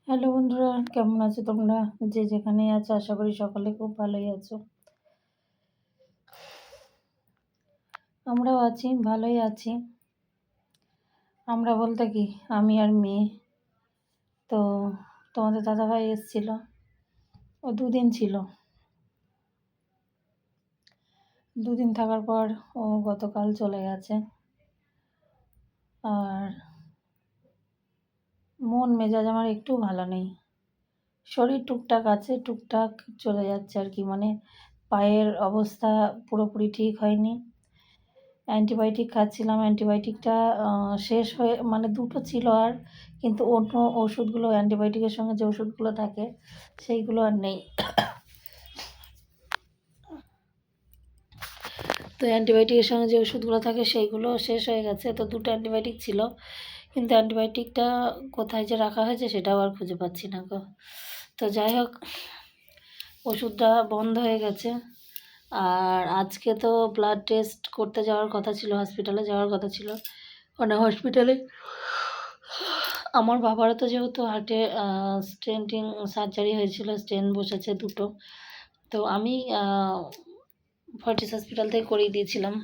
Hello বন্ধুরা, কেমন আছো তোমরা? যে যেখানেই আছো আশা করি সকলে খুব ভালোই আছো। আমরাও আছি, ভালোই আছি। আমরা বলতে কি, আমি আর মেয়ে। তো তোমাদের দাদাভাই এসেছিল, ও দুদিন ছিল। দুদিন থাকার পর ও গতকাল চলে গেছে। আর মন মেজাজ আমার একটু ভালো নেই। শরীর টুকটাক আছে, টুকটাক চলে যাচ্ছে আর কি। মানে পায়ের অবস্থা পুরোপুরি ঠিক হয়নি। অ্যান্টিবায়োটিক খাচ্ছিলাম, অ্যান্টিবায়োটিকটা শেষ হয়ে মানে দুটো ছিল আর, কিন্তু অন্য ওষুধগুলো অ্যান্টিবায়োটিকের সঙ্গে যে ওষুধগুলো থাকে সেইগুলো আর নেই। তো অ্যান্টিবায়োটিকের সঙ্গে যে ওষুধগুলো থাকে সেইগুলো শেষ হয়ে গেছে। তো দুটো অ্যান্টিবায়োটিক ছিল, কিন্তু অ্যান্টিবায়োটিকটা কোথায় যে রাখা হয়েছে সেটাও আর খুঁজে পাচ্ছি না গো। তো যাই হোক, ওষুধটা বন্ধ হয়ে গেছে। আর আজকে তো ব্লাড টেস্ট করতে যাওয়ার কথা ছিল, হসপিটালে যাওয়ার কথা ছিল। মানে হসপিটালে আমার বাবারও তো যেহেতু হার্টে স্টেন্টিং সার্জারি হয়েছিল, স্টেন বসেছে দুটো। তো আমি ফর্টিস হসপিটাল থেকে করিয়ে দিয়েছিলাম।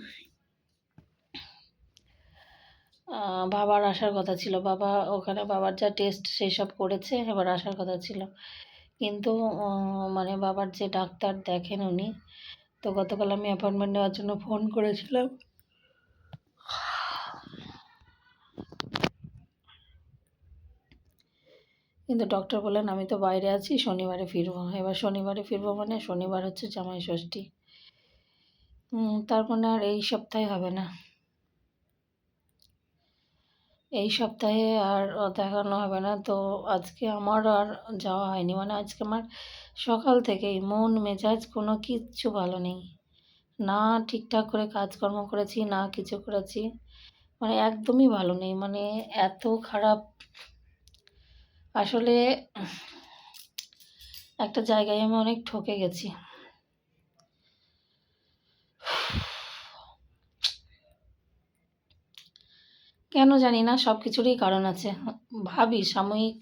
বাবার আসার কথা ছিল, বাবা ওখানে বাবার যা টেস্ট সেই সব করেছে, এবার আসার কথা ছিল। কিন্তু মানে বাবার যে ডাক্তার দেখেন উনি, তো গতকাল আমি অ্যাপয়েন্টমেন্ট নেওয়ার জন্য ফোন করেছিলাম। কিন্তু ডক্টর বললেন আমি তো বাইরে আছি, শনিবারে ফিরবো। এবার শনিবারে ফিরবো মানে শনিবার হচ্ছে জামাই ষষ্ঠী। তার মানে আর এই সপ্তাহে হবে না, এই সপ্তাহে আর দেখানো হবে না। তো আজকে আমার আর যাওয়া হয়নি। মানে আজকে আমার সকাল থেকেই মন মেজাজ কোনো কিচ্ছু ভালো নেই। না ঠিকঠাক করে কাজকর্ম করেছি, না কিছু করেছি। মানে একদমই ভালো নেই, মানে এত খারাপ। আসলে একটা জায়গায় আমি অনেক ঠকে গেছি। কেন জানি না, সব কিছুরই কারণ আছে। ভাবি সাময়িক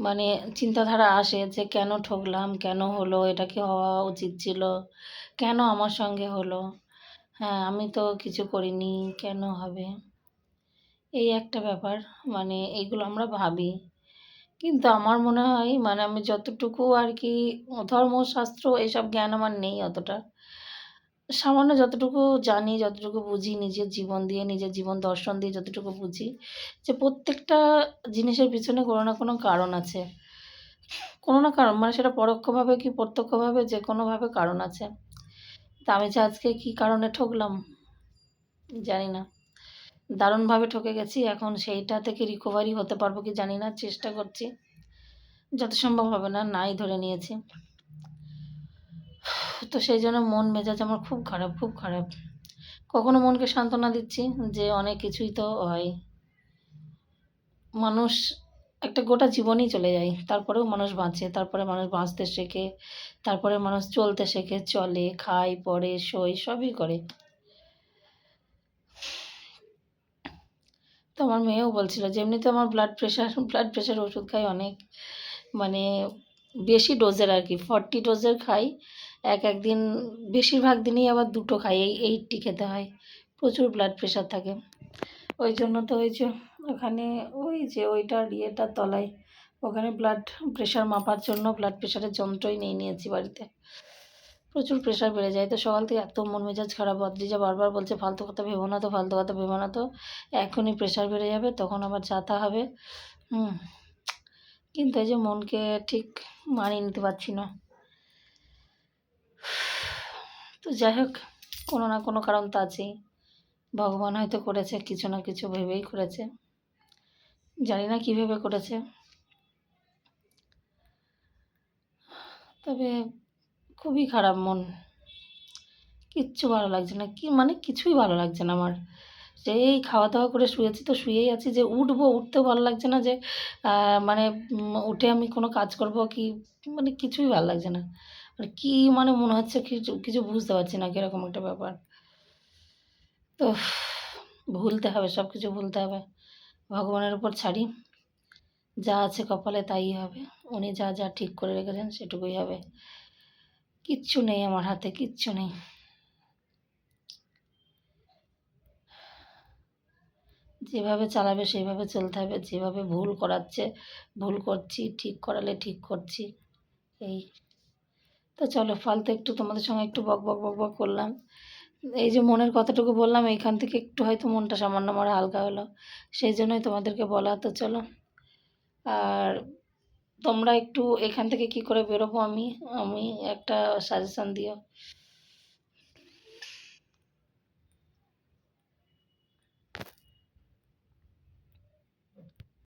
মানে চিন্তাধারা আসে যে কেন ঠকলাম, কেন হলো, এটা কি হওয়া উচিত ছিল, কেন আমার সঙ্গে হলো, হ্যাঁ আমি তো কিছু করিনি, কেন হবে, এই একটা ব্যাপার। মানে এইগুলো আমরা ভাবি। কিন্তু আমার মনে হয় মানে আমি যতটুকু আর কি ধর্মশাস্ত্র এসব জ্ঞান আমার নেই অতটা। সামান্য যতটুকু জানি, যতটুকু বুঝি, নিজের জীবন দিয়ে, নিজের জীবন দর্শন দিয়ে যতটুকু বুঝি, যে প্রত্যেকটা জিনিসের পিছনে কোনো না কোনো কারণ আছে। কোনো না কারণ মানে সেটা পরোক্ষভাবে কি প্রত্যক্ষভাবে যে কোনোভাবে কারণ আছে। তা আমি যে আজকে কী কারণে ঠকলাম জানি না। দারুণভাবে ঠকে গেছি। এখন সেইটা থেকে রিকভারি হতে পারবো কি জানি না, চেষ্টা করছি। যত সম্ভব হবে না, নাই ধরে নিয়েছি। তো সেই জন্য মন মেজাজ আমার খুব খারাপ, খুব খারাপ। কখনো মনকে সান্ত্বনা দিচ্ছি যে অনেক কিছুই তো হয়। মানুষ একটা গোটা জীবনই চলে যায়, তারপরেও মানুষ বাঁচে, তারপরে মানুষ বাঁচতে শেখে, তারপরে মানুষ চলতে শেখে, চলে, খায়, পড়ে, শোয়, সবই করে। তো আমার মেয়েও বলছিল যে এমনিতে আমার ব্লাড প্রেশার ওষুধ খাই অনেক, মানে বেশি ডোজের আর কি, 40 ডোজের খাই। একদিন বেশিরভাগ দিনই আবার দুটো খাই, এই 80 খেতে হয়। প্রচুর ব্লাড প্রেশার থাকে। ওই জন্য তো ওই যে ওখানে ওই যে ওইটার ইয়েটার তলায় ওখানে ব্লাড প্রেশার মাপার জন্য ব্লাড প্রেশারের যন্ত্রই নিয়ে নিয়েছি বাড়িতে। প্রচুর প্রেশার বেড়ে যায়। তো সকাল থেকে এত মন মেজাজ খারাপ, অদ্রিজা বারবার বলছে ফালতু কথা ভেবো না তো, ফালতু কথা ভেবো না তো, এখনই প্রেশার বেড়ে যাবে, তখন আবার যাতা হবে। হুম কিন্তু এই যে মনকে ঠিক মানিয়ে নিতে পারছি না। তো যাই হোক, কোনো না কোনো কারণ তো আছেই। ভগবান হয়তো করেছে, কিছু না কিছু ভেবেই করেছে, জানি না কী ভেবে করেছে। তবে খুবই খারাপ মন, কিচ্ছু ভালো লাগছে না, কি মানে কিছুই ভালো লাগছে না আমার। সেই খাওয়া দাওয়া করে শুয়েছি তো শুয়েই আছি, যে উঠবো, উঠতেও ভালো লাগছে না, যে মানে উঠে আমি কোনো কাজ করব কি, মানে কিছুই ভালো লাগছে না। মানে কী মানে মনে হচ্ছে কিছু কিছু বুঝতে পারছি না, কীরকম একটা ব্যাপার। তো ভুলতে হবে, সব কিছু ভুলতে হবে, ভগবানের উপর ছাড়ি। যা আছে কপালে তাই হবে। উনি যা যা ঠিক করে রেখেছেন সেটুকুই হবে। কিচ্ছু নেই আমার হাতে, কিচ্ছু নেই। যেভাবে চালাবে সেইভাবে চলতে হবে, যেভাবে ভুল করাচ্ছে ভুল করছি, ঠিক করালে ঠিক করছি, এই। তো চলো, ফালতু একটু তোমাদের সঙ্গে একটু বক বক বক বক করলাম। এই যে মনের কথাটুকু বললাম, এইখান থেকে একটু হয়তো মনটা সামান্য আমার হালকা হলো, সেই জন্যই তোমাদেরকে বলা। তো চলো, আর তোমরা একটু এখান থেকে কি করে বেরোবো আমি আমি একটা সাজেশন দিও।